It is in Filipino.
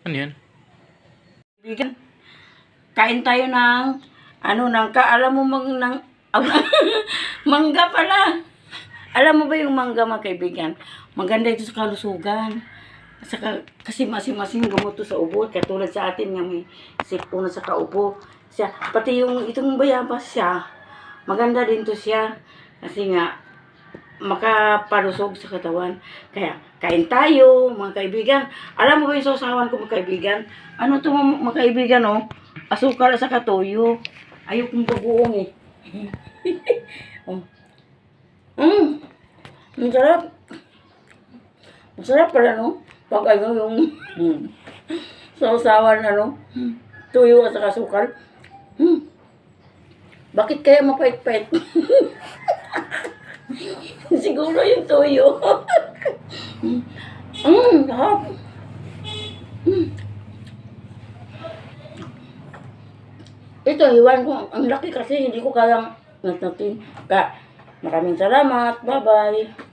Ano yan? Kaibigan, kain tayo ng, alam mo mangga pala. Alam mo ba yung mangga, mga kaibigan? Maganda ito sa kalusugan. Saka, kasi masim-masim gamot to sa ubo. Katulad sa atin nga may sipon sa kaubo. Siya, pati itong bayabas siya, maganda din to siya. Kasi nga, makapalusog sa katawan. Kaya, kain tayo, mga kaibigan. Alam mo ba yung sausawan ko, mga kaibigan? Ano to, mga kaibigan, oh? Asukal sa katoyo. Ayaw kong bagoong, eh. Oh. Ang sarap. Ang sarap pala, no? Pag yung sausawan, tuyo at saka asukal. Bakit kaya mapait-pait? Siguro yung tuyo. Sarap. Ito, iwan ko. Ang laki kasi, hindi ko kayang natin. Kaya, maraming salamat. Bye-bye.